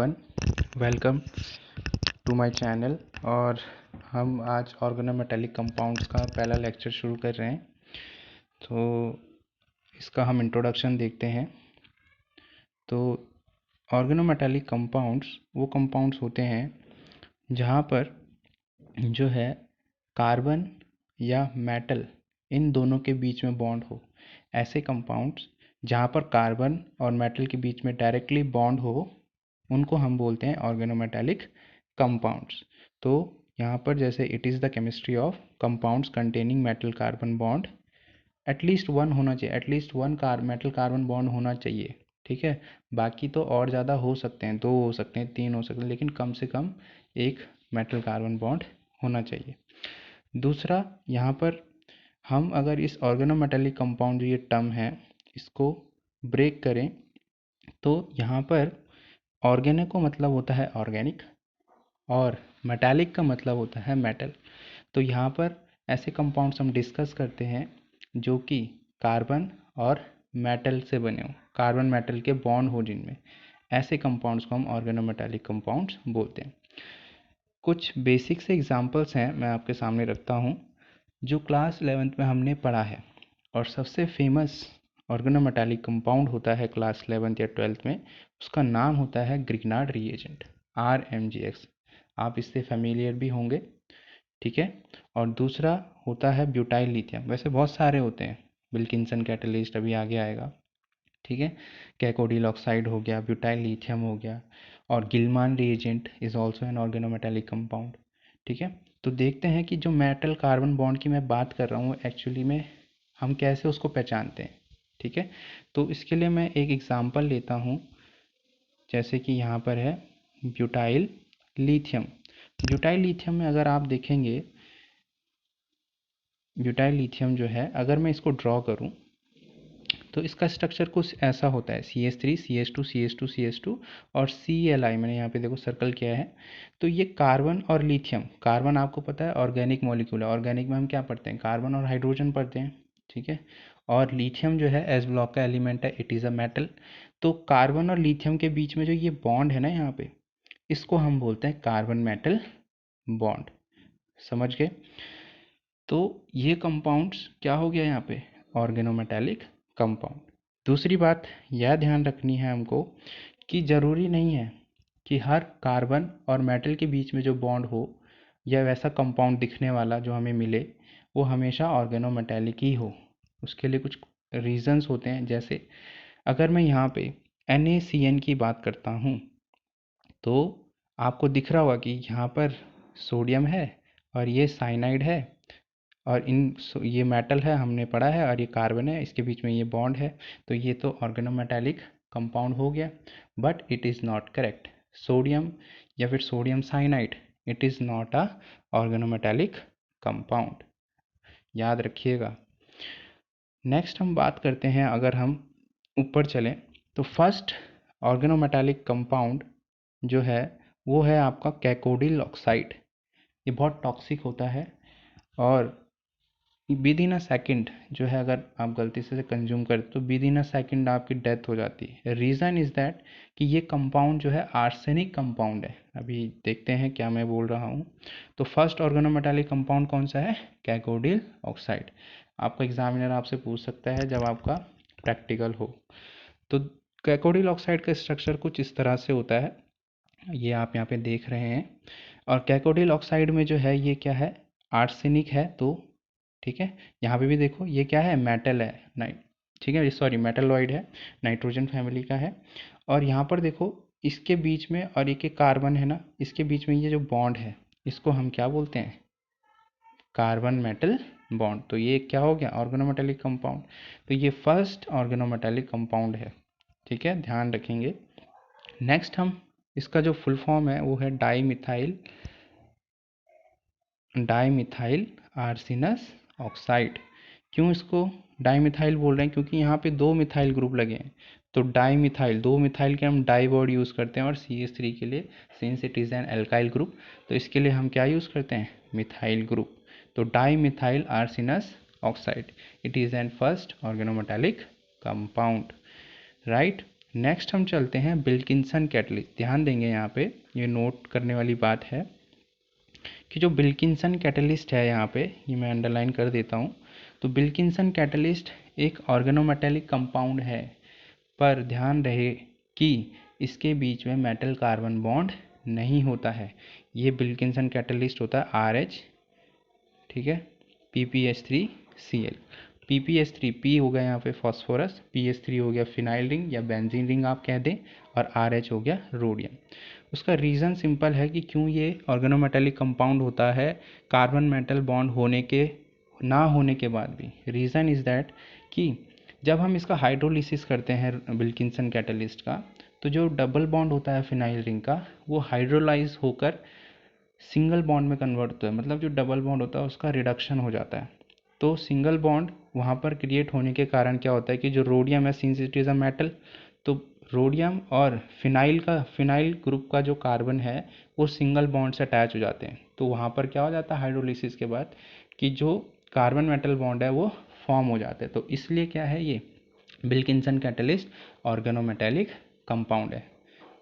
Everyone, welcome to my channel. और हम आज ऑर्गेनोमेटेलिक कंपाउंड्स का पहला लेक्चर शुरू कर रहे हैं। तो इसका हम इंट्रोडक्शन देखते हैं। तो ऑर्गेनोमेटेलिक कंपाउंड्स वो कंपाउंड्स होते हैं जहाँ पर जो है कार्बन या मेटल इन दोनों के बीच में बॉन्ड हो। ऐसे कंपाउंड्स जहाँ पर कार्बन और मेटल के बीच में डायरेक्टली बॉन्ड हो उनको हम बोलते हैं ऑर्गेनोमेटेलिक कंपाउंड्स। तो यहाँ पर जैसे it is the chemistry of compounds containing metal carbon bond, at least one होना चाहिए, at least one metal carbon bond होना चाहिए। ठीक है, बाकी तो और ज़्यादा हो सकते हैं, 2 हो सकते हैं, 3 हो सकते हैं, लेकिन कम से कम एक मेटल कार्बन बॉन्ड होना चाहिए। दूसरा, यहाँ पर हम अगर इस ऑर्गेनोमेटेलिक कंपाउंड जो ये टर्म है इसको ब्रेक करें तो यहाँ पर ऑर्गेनिक का मतलब होता है ऑर्गेनिक और मेटालिक का मतलब होता है मेटल। तो यहाँ पर ऐसे कंपाउंड्स हम डिस्कस करते हैं जो कि कार्बन और मेटल से बने हो, कार्बन मेटल के बॉन्ड हो जिनमें, ऐसे कंपाउंड्स को हम ऑर्गेनोमेटेलिक कंपाउंड्स बोलते हैं। कुछ बेसिक से एग्जांपल्स हैं मैं आपके सामने रखता हूँ जो क्लास 11th में हमने पढ़ा है। और सबसे फेमस ऑर्गेनोमेटेलिक कंपाउंड होता है क्लास 11th या 12th में, उसका नाम होता है ग्रिग्नार्ड रिएजेंट, RMGX। आप इससे फेमिलियर भी होंगे, ठीक है। और दूसरा होता है ब्यूटाइल लिथियम। वैसे बहुत सारे होते हैं, विल्किंसन कैटलिस्ट अभी आगे आएगा, ठीक है। कैकोडिल ऑक्साइड हो गया, ब्यूटाइल लिथियम हो गया, और Gilman reagent is also an organometallic compound, ठीक है। तो देखते हैं कि जो मेटल कार्बन बॉन्ड की मैं बात कर रहा हूँ एक्चुअली में हम कैसे उसको पहचानते हैं, ठीक है। तो इसके लिए मैं एक एग्जांपल लेता हूँ, जैसे कि यहाँ पर है ब्यूटाइल लिथियम। ब्यूटाइल लिथियम में अगर आप देखेंगे, ब्यूटाइल लिथियम जो है अगर मैं इसको ड्रॉ करूँ तो इसका स्ट्रक्चर कुछ ऐसा होता है, CH3 CH2 CH2 CH2 और Cl मैंने यहाँ पे देखो सर्कल किया है। तो ये कार्बन और लिथियम, कार्बन आपको पता है ऑर्गेनिक मॉलिक्यूल है, ऑर्गेनिक में हम क्या पढ़ते हैं, कार्बन और हाइड्रोजन पढ़ते हैं, ठीक है। और लिथियम जो है एस ब्लॉक का एलिमेंट है, इट इज़ अ मेटल। तो कार्बन और लिथियम के बीच में जो ये बॉन्ड है ना यहाँ पे, इसको हम बोलते हैं कार्बन मेटल बॉन्ड। समझ गए। तो ये कंपाउंड्स क्या हो गया यहाँ पे, ऑर्गेनोमेटेलिक कंपाउंड। दूसरी बात यह ध्यान रखनी है हमको कि ज़रूरी नहीं है कि हर कार्बन और मेटल के बीच में जो बॉन्ड हो या वैसा कंपाउंड दिखने वाला जो हमें मिले वो हमेशा ऑर्गेनोमेटेलिक ही हो। उसके लिए कुछ रीजंस होते हैं। जैसे अगर मैं यहाँ पे NaCN की बात करता हूँ तो आपको दिख रहा होगा कि यहाँ पर सोडियम है और ये साइनाइड है, और ये मेटल है हमने पढ़ा है, और ये कार्बन है, इसके बीच में ये बॉन्ड है। तो ये तो ऑर्गेनोमेटेलिक कंपाउंड हो गया, but it is not correct. Sodium या फिर sodium cyanide, it is not a organometallic compound, याद रखिएगा। नेक्स्ट हम बात करते हैं, अगर हम ऊपर चलें तो फर्स्ट ऑर्गेनोमेटेलिक कंपाउंड जो है वो है आपका कैकोडिल ऑक्साइड। ये बहुत टॉक्सिक होता है और विद इन अ सेकेंड जो है अगर आप गलती से कंज्यूम करते तो विद इन अ सेकेंड आपकी डेथ हो जाती है। रीज़न इज़ दैट कि ये कंपाउंड जो है आर्सेनिक कंपाउंड है। अभी देखते हैं क्या मैं बोल रहा हूँ। तो फर्स्ट ऑर्गेनोमेटेलिक कंपाउंड कौन सा है, कैकोडिल ऑक्साइड। आपका एग्जामिनर आपसे पूछ सकता है जब आपका प्रैक्टिकल हो। तो कैकोडिल ऑक्साइड का स्ट्रक्चर कुछ इस तरह से होता है, ये आप यहाँ पे देख रहे हैं। और कैकोडिल ऑक्साइड में जो है ये क्या है, आर्सेनिक है। तो ठीक है, यहाँ पे भी देखो ये क्या है, मेटल है, नाइट, ठीक है, सॉरी मेटलॉइड है, नाइट्रोजन फैमिली का है। और यहाँ पर देखो इसके बीच में और एक एक कार्बन है ना, इसके बीच में ये जो बॉन्ड है इसको हम क्या बोलते हैं, कार्बन मेटल बॉन्ड। तो ये क्या हो गया, ऑर्गेनोमेटेलिक कंपाउंड। तो ये फर्स्ट ऑर्गेनोमेटेलिक कंपाउंड है, ठीक है, ध्यान रखेंगे। नेक्स्ट हम इसका जो फुल फॉर्म है वो है डाईमिथाइल आर्सेनस ऑक्साइड। क्यों इसको डाईमिथाइल बोल रहे हैं, क्योंकि यहाँ पे 2 मिथाइल ग्रुप लगे हैं। तो डाईमिथाइल, 2 मिथाइल के हम डाई वर्ड यूज़ करते हैं, और CH3 के लिए since it is an alkyl group तो इसके लिए हम क्या यूज़ करते हैं, मिथाइल ग्रुप। तो dimethyl arsenous oxide, it is an first organometallic compound, right. Next हम चलते हैं विल्किंसन कैटलिस्ट। ध्यान देंगे यहाँ पे, ये नोट करने वाली बात है कि जो विल्किंसन कैटलिस्ट है यहाँ पे, ये मैं अंडरलाइन कर देता हूँ। तो विल्किंसन कैटलिस्ट एक ऑर्गेनोमेटेलिक कंपाउंड है, पर ध्यान रहे कि इसके बीच में मेटल कार्बन बॉन्ड नहीं होता है। ये विल्किंसन कैटलिस्ट होता है RH, ठीक है, PPH3Cl। PPH3 P हो गया यहाँ पे फॉस्फोरस, PH3 हो गया फिनाइल रिंग या बेंजीन रिंग आप कह दें, और RH हो गया रोडियम। उसका रीज़न सिंपल है कि क्यों ये ऑर्गेनोमेटेलिक कंपाउंड होता है कार्बन मेटल बॉन्ड होने के ना होने के बाद भी। रीज़न इज़ दैट कि जब हम इसका हाइड्रोलिसिस करते हैं विल्किंसन कैटलिस्ट का, तो जो डबल बॉन्ड होता है फिनाइल रिंग का, वो हाइड्रोलाइज होकर सिंगल बॉन्ड में कन्वर्ट होता है। मतलब जो डबल बॉन्ड होता है उसका रिडक्शन हो जाता है। तो सिंगल बॉन्ड वहाँ पर क्रिएट होने के कारण क्या होता है कि जो रोडियम है, since it is a metal, तो रोडियम और फिनाइल ग्रुप का जो कार्बन है वो सिंगल बॉन्ड से अटैच हो जाते हैं। तो वहाँ पर क्या हो जाता है हाइड्रोलिसिस के बाद कि जो कार्बन मेटल बॉन्ड है वो फॉर्म हो जाते हैं। तो इसलिए क्या है, ये विल्किंसन कैटलिस्ट ऑर्गेनोमेटेलिक कंपाउंड है।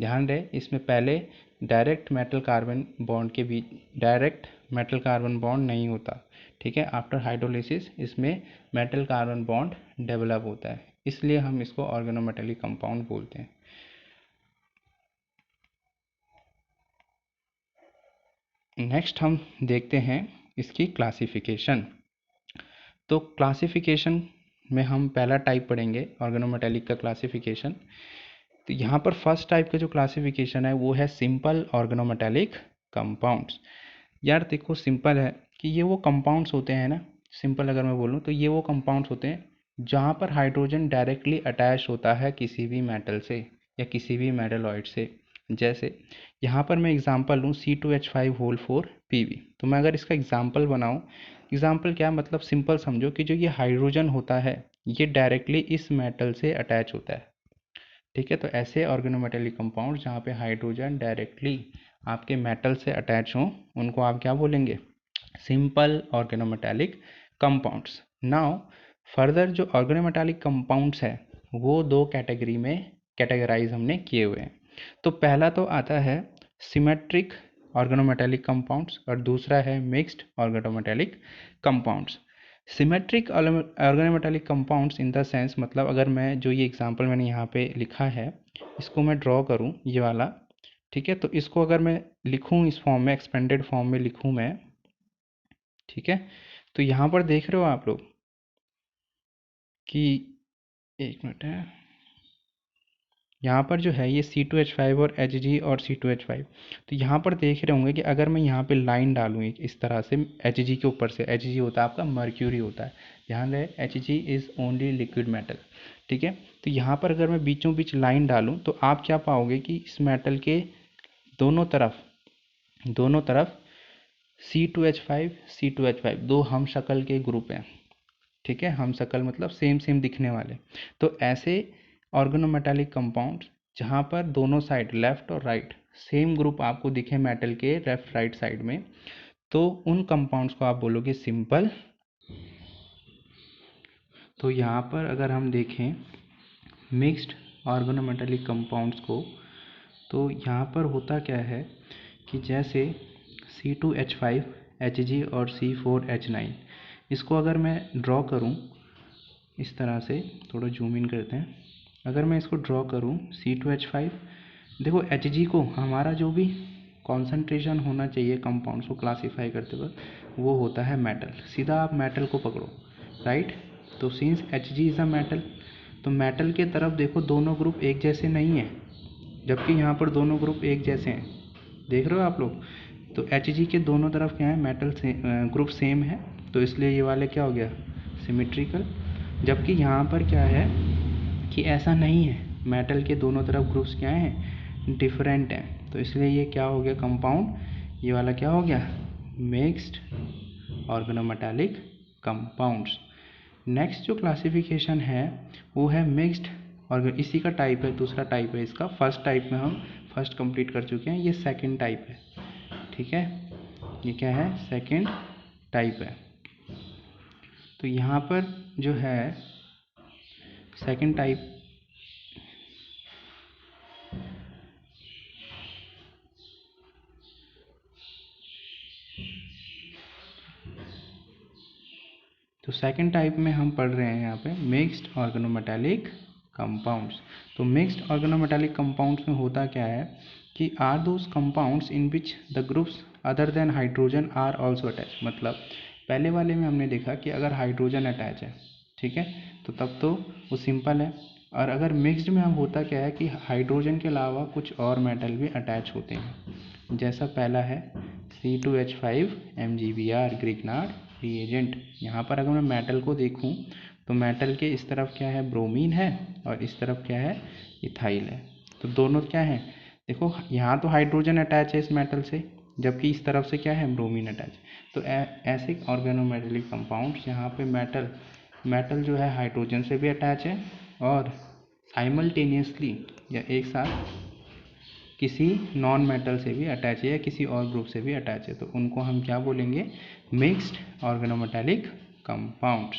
ध्यान रहे, इसमें पहले डायरेक्ट मेटल कार्बन बॉन्ड के बीच डायरेक्ट मेटल कार्बन बॉन्ड नहीं होता, ठीक है। आफ्टर हाइड्रोलिसिस इसमें मेटल कार्बन बॉन्ड डेवलप होता है, इसलिए हम इसको ऑर्गेनोमेटेलिक कंपाउंड बोलते हैं। नेक्स्ट हम देखते हैं इसकी क्लासिफिकेशन। तो क्लासिफिकेशन में हम पहला टाइप पढ़ेंगे ऑर्गेनोमेटेलिक का क्लासिफिकेशन। तो यहाँ पर फर्स्ट टाइप का जो क्लासिफिकेशन है वो है सिंपल ऑर्गेनोमेटेलिक कंपाउंड्स। यार देखो, सिंपल है कि ये वो कंपाउंड्स होते हैं ना, सिंपल अगर मैं बोलूँ तो ये वो कंपाउंड्स होते हैं जहाँ पर हाइड्रोजन डायरेक्टली अटैच होता है किसी भी मेटल से या किसी भी मेटलॉइड से। जैसे यहाँ पर मैं एग्जांपल लूँ C2H5 होल 4 Pb। तो मैं अगर इसका एग्जांपल बनाऊँ, एग्जांपल क्या मतलब सिंपल समझो कि जो ये हाइड्रोजन होता है ये डायरेक्टली इस मेटल से अटैच होता है, ठीक है। तो ऐसे ऑर्गेनोमेटेलिक कंपाउंड जहाँ पे हाइड्रोजन डायरेक्टली आपके मेटल से अटैच हों उनको आप क्या बोलेंगे, simple organometallic compounds. Now further जो ऑर्गेनोमेटेलिक कंपाउंड्स है वो दो कैटेगरी में कैटेगराइज हमने किए हुए हैं। तो पहला तो आता है सिमेट्रिक ऑर्गेनोमेटेलिक कंपाउंड्स और दूसरा है mixed organometallic compounds. Symmetric organometallic compounds in the sense, मतलब अगर मैं जो ये एग्जांपल मैंने यहाँ पे लिखा है इसको मैं ड्रॉ करूँ ये वाला, ठीक है। तो इसको अगर मैं लिखूँ इस फॉर्म में, एक्सपेंडेड फॉर्म में लिखूँ मैं, ठीक है। तो यहाँ पर देख रहे हो आप लोग कि एक मिनट है, यहाँ पर जो है ये C2H5 और Hg और C2H5। तो यहाँ पर देख रहे होंगे कि अगर मैं यहाँ पे लाइन डालूँ एक इस तरह से Hg के ऊपर से, Hg होता है आपका मर्क्यूरी होता है, ध्यान रहे Hg is only liquid metal, ठीक है। तो यहाँ पर अगर मैं बीचों बीच लाइन डालूँ तो आप क्या पाओगे कि इस मेटल के दोनों तरफ C2H5 C2H5 दो हम शक्ल के ग्रुप हैं, ठीक है। हम शक्ल मतलब सेम सेम दिखने वाले। तो ऐसे ऑर्गेनोमेटेलिक कंपाउंड जहाँ पर दोनों साइड लेफ्ट और राइट सेम ग्रुप आपको दिखे मेटल के लेफ्ट राइट साइड में, तो उन कंपाउंड्स को आप बोलोगे सिंपल। तो यहाँ पर अगर हम देखें मिक्स्ड ऑर्गेनोमेटेलिक कंपाउंड्स को, तो यहाँ पर होता क्या है कि जैसे C2H5 Hg और C4H9, इसको अगर मैं ड्रॉ करूँ इस तरह से, थोड़ा जूम इन करते हैं, अगर मैं इसको ड्रॉ करूँ C2H5, देखो Hg को हमारा जो भी कॉन्सेंट्रेशन होना चाहिए कंपाउंड्स को क्लासीफाई करते वक्त वो होता है मेटल। सीधा आप मेटल को पकड़ो, राइट। तो since Hg is a metal, तो मेटल के तरफ देखो दोनों ग्रुप एक जैसे नहीं है, जबकि यहाँ पर दोनों ग्रुप एक जैसे हैं, देख रहे हो आप लोग। तो Hg के दोनों तरफ क्या है, मेटल से ग्रुप सेम है, तो इसलिए ये वाले क्या हो गया सिमेट्रिकल। जबकि यहाँ पर क्या है कि ऐसा नहीं है, मेटल के दोनों तरफ ग्रुप्स क्या हैं, डिफरेंट हैं, तो इसलिए ये क्या हो गया कंपाउंड, ये वाला क्या हो गया मिक्स्ड ऑर्गेनोमेटेलिक कंपाउंड्स। नेक्स्ट जो क्लासिफिकेशन है वो है मिक्स्ड, और इसी का टाइप है, दूसरा टाइप है इसका। फर्स्ट टाइप में हम फर्स्ट कंप्लीट कर चुके हैं, ये सेकंड टाइप है, ठीक है। ये क्या है, सेकंड टाइप है। तो यहाँ पर जो है सेकंड टाइप तो सेकंड टाइप में हम पढ़ रहे हैं यहाँ पे मिक्स्ड ऑर्गेनोमेटालिक कंपाउंड्स। तो मिक्स्ड ऑर्गेनोमेटालिक कंपाउंड्स में होता क्या है कि are those compounds in which the groups other than hydrogen are also attach. मतलब पहले वाले में हमने देखा कि अगर हाइड्रोजन अटैच है, ठीक है, तो तब तो वो सिंपल है। और अगर मिक्स्ड में हम होता क्या है कि हाइड्रोजन के अलावा कुछ और मेटल भी अटैच होते हैं। जैसा पहला है C2H5 MgBr ग्रिग्नार्ड रिएजेंट। यहाँ पर अगर मैं मेटल को देखूँ तो मेटल के इस तरफ क्या है, ब्रोमीन है, और इस तरफ क्या है, इथाइल है। तो दोनों क्या है, देखो यहाँ तो हाइड्रोजन अटैच है इस मेटल से, जबकि इस तरफ से क्या है, ब्रोमीन अटैच। तो ऐसे ऑर्गेनोमेटेलिक कंपाउंड्स यहाँ पे मेटल जो है हाइड्रोजन से भी अटैच है और साइमल्टेनियसली या एक साथ किसी नॉन मेटल से भी अटैच है या किसी और ग्रुप से भी अटैच है। तो उनको हम क्या बोलेंगे, मिक्स्ड ऑर्गेनोमेटेलिक कंपाउंड्स।